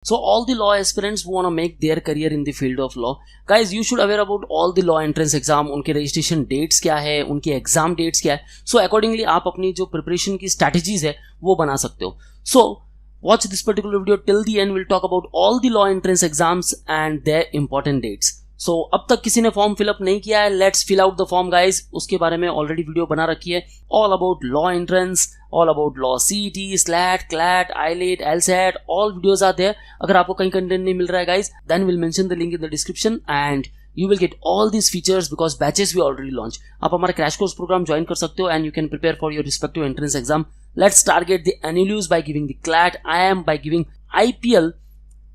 So all the law aspirants who want to make their career in the field of law, guys, you should aware about all the law entrance exam, उनके registration dates क्या है, उनके exam dates क्या है. So accordingly आप अपनी जो preparation की strategies है वो बना सकते हो. So watch this particular video till the end. We'll talk about all the law entrance exams and their important dates. So अब तक किसी ने फॉर्म फिलअप नहीं किया है, let's fill out the form guys. उसके बारे में ऑलरेडी वीडियो बना रखी है, all about law entrance, all about LAWCET, SLAT, CLAT, AILET, LSAT, all videos are there. अगर आपको कहीं कंटेंट नहीं मिल रहा है guys, then we'll mention the link in the description and you will get all these features because batches we already launched. आप हमारा crash course programme join कर सकते हो and you can prepare for your respective entrance exam. Let's target the AILET by giving the CLAT, IIM by giving IPL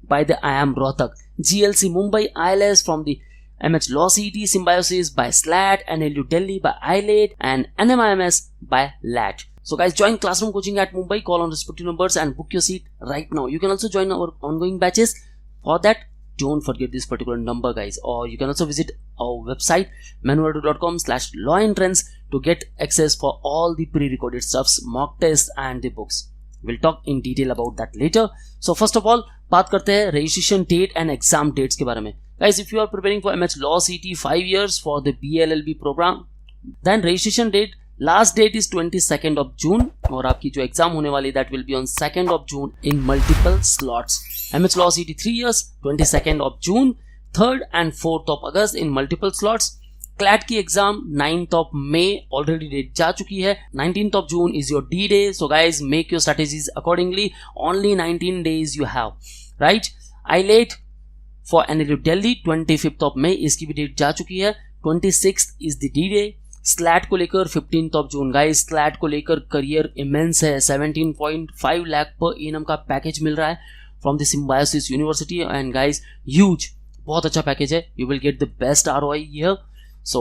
by the IIM Rohtak, GLC Mumbai, ILS from the MHCET, Symbiosis by SLAT, and LU Delhi by AILET, and NMIMS by LAT. So guys, join classroom coaching at Mumbai, call on respective numbers and book your seat right now. You can also join our ongoing batches. For that, don't forget this particular number guys, or you can also visit our website manuardu.com/lawentrance to get access for all the pre-recorded stuffs, mock tests and the books. We'll talk in detail about that later. So first of all, बात करते हैं registration date and exam dates के बारे में. Guys, if you are preparing for MHCET 5 years for the BLLB program, then registration date, last date is 22nd of June और आपकी जो exam होने वाली that will be on 2nd of June in multiple slots. MHCET 3 years, 22nd of June, 3rd and 4th of August in multiple slots. CLAT की exam 9th of May already date जा चुकी है. 19th of June is your D day. So guys, make your strategies accordingly. Only 19 days you have, right? AILET for NLU Delhi 25th of May, इसकी भी date जा चुकी है. 26th is the D day. SLAT को लेकर 15th of June guys, SLAT को लेकर career immense है. 17.5 लाख पर एनम का पैकेज मिल रहा है from the Symbiosis University and guys, huge, बहुत अच्छा पैकेज है. You will get the best ROI here. So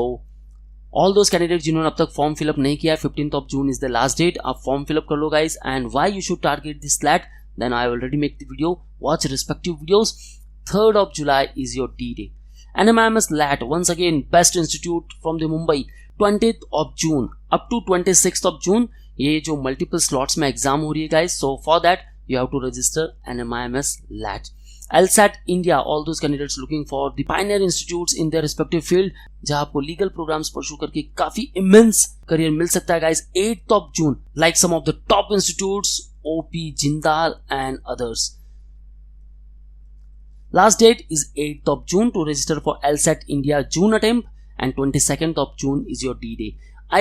all those candidates जिन्होंने अब तक फॉर्म फिलअप नहीं किया है, 15th of June is the last date. आप फॉर्म फिलअप कर लो guys. And why you should target this SLAT, then I already make the video. Watch respective videos. 3rd of July is your D day. NMIMS LAT, once again best institute from the Mumbai. 20th of June up to 26th of June, ये जो multiple slots में exam हो रही है guys. So for that you have to register NMIMS LAT. LSAT India, all those candidates looking for the pioneer institutes in their respective field, जहां आपको legal programs pursue करके काफी immense career मिल सकता है guys. 8th of June, like some of the top institutes, OP, Jindal and others. Last date is 8th of June to register for LSAT India June attempt, and 22nd of June is your D day.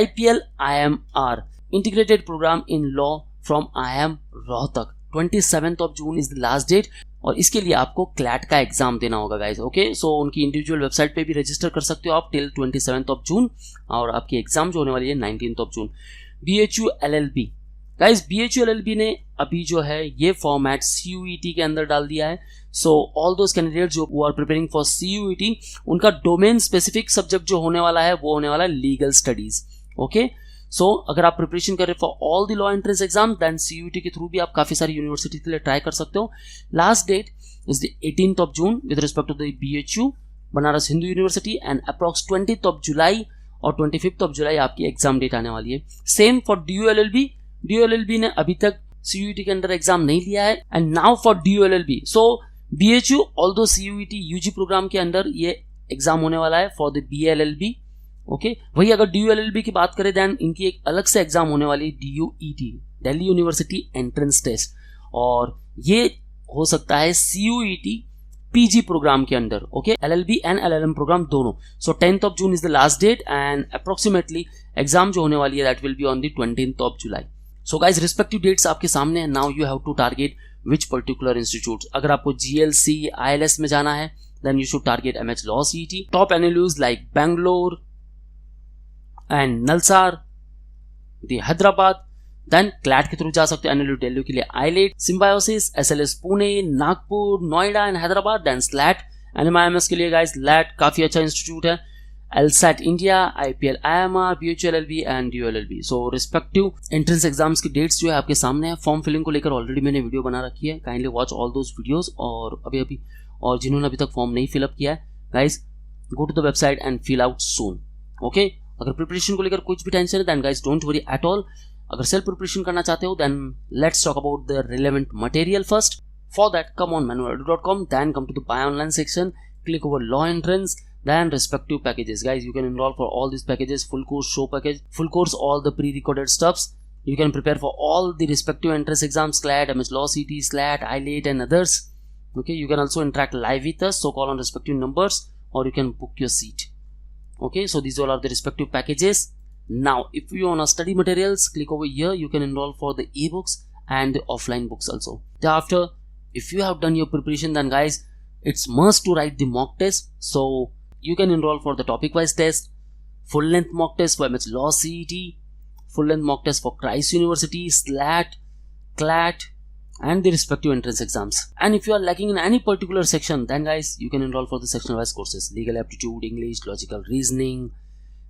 IPL IMR, integrated program in law from IIM Rohtak. 27th of June is the last date. और इसके लिए आपको CLAT का exam देना होगा guys. Okay, सो उनकी individual website पे भी रजिस्टर कर सकते हो आप टिल 27th of June, और आपकी एग्जाम जो होने वाली है 19th of June. BHU LLB guys, BHU LLB ने अभी जो है ये फॉर्मेट CUET के अंदर डाल दिया है. सो ऑल दोज कैंडिडेट जो आर प्रिपेयरिंग फॉर CUET, उनका डोमेन स्पेसिफिक सब्जेक्ट जो होने वाला है वो होने वाला है लीगल स्टडीज. ओके, सो अगर आप प्रिपरेशन कर रहे for all the law entrance exam, then CUET के थ्रू भी आप काफी सारी यूनिवर्सिटी के लिए ट्राई कर सकते हो. Last date is the 18th of June with respect to the BHU Banaras Hindu University, and approx 20th of July और 25th of July आपकी एग्जाम डेट आने वाली है. Same for DULLB. DULLB ने अभी तक CUET के अंदर एग्जाम नहीं लिया है, and now for DULLB. So BHU although CUET UG program के अंदर ये एग्जाम होने वाला है फॉर द BLLB. ओके, वही अगर DULLB की बात करें, देन इनकी एक अलग से एग्जाम होने वाली है DUET, Delhi University entrance test, और ये हो सकता है CUET PG प्रोग्राम के अंदर. Okay, LLB and LLM program दोनों. So 10th of June is the last date, and approximately exam जो होने वाली है that will be on the 20th of July. So guys, respective dates आपके सामने है. Now you have to target which particular institute. अगर आपको GLC ILS में जाना है, then you should target MHCET. Top NLUs like Bangalore and Nalsar, the Hyderabad. Then CLAT के through जा सकते हो. NLU Delhi के लिए AILET, Symbiosis, SLS Pune, Nagpur, Noida and Hyderabad. Then SLAT. NMIMS के लिए गाइस LAT काफी अच्छा इंस्टीट्यूट है. LSAT India, IPL IMR, BHU LLB and DULLB. So respective entrance exams की डेट्स जो है आपके सामने है. फॉर्म फिलिंग को लेकर ऑलरेडी मैंने वीडियो बना रखी है. Kindly watch all those videos. और अभी और जिन्होंने अभी तक फॉर्म नहीं फिलअप किया है guys, go to the website and fill out soon. Okay, अगर प्रिपरेशन को लेकर कुछ भी टेंशन है, then guys don't worry at all. अगर सेल्फ प्रिपरेशन करना चाहते हो, then let's talk about the relevant material first. For that, come on manualedu.com, then come to the buy online section, click over law entrance, then respective packages. Guys, you can enroll for all these packages, full course, show package, full course, all the pre-recorded stuffs. You can prepare for all the respective entrance exams, CLAT, MHCET, SLAT, AILET and others. Okay, you can also interact live with us, so call on respective numbers, or you can book your seat. Okay, so these all are the respective packages. Now, if you want to study materials, click over here. You can enroll for the ebooks and the offline books also. Thereafter, if you have done your preparation, then guys, it's must to write the mock test. So you can enroll for the topic wise test, full length mock test for LAWCET, full length mock test for Christ University, SLAT, CLAT and the respective entrance exams. And if you are lacking in any particular section, then guys, you can enroll for the sectional wise courses: legal aptitude, English, logical reasoning,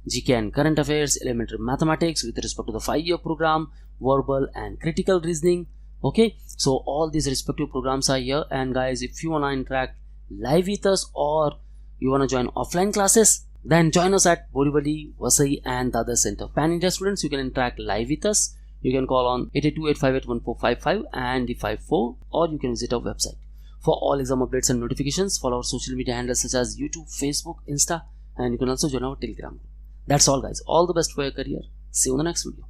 GK and current affairs, elementary mathematics with respect to the 5-year program, verbal and critical reasoning. Okay, so all these respective programs are here. And guys, if you want to interact live with us or you want to join offline classes, then join us at Borivali, Vasai and Dadar Center. Pan India students, you can interact live with us. You can call on 882-858-1455 and the 54, or you can visit our website. For all exam updates and notifications, follow our social media handles such as YouTube, Facebook, Insta, and you can also join our Telegram. That's all guys. All the best for your career. See you in the next video.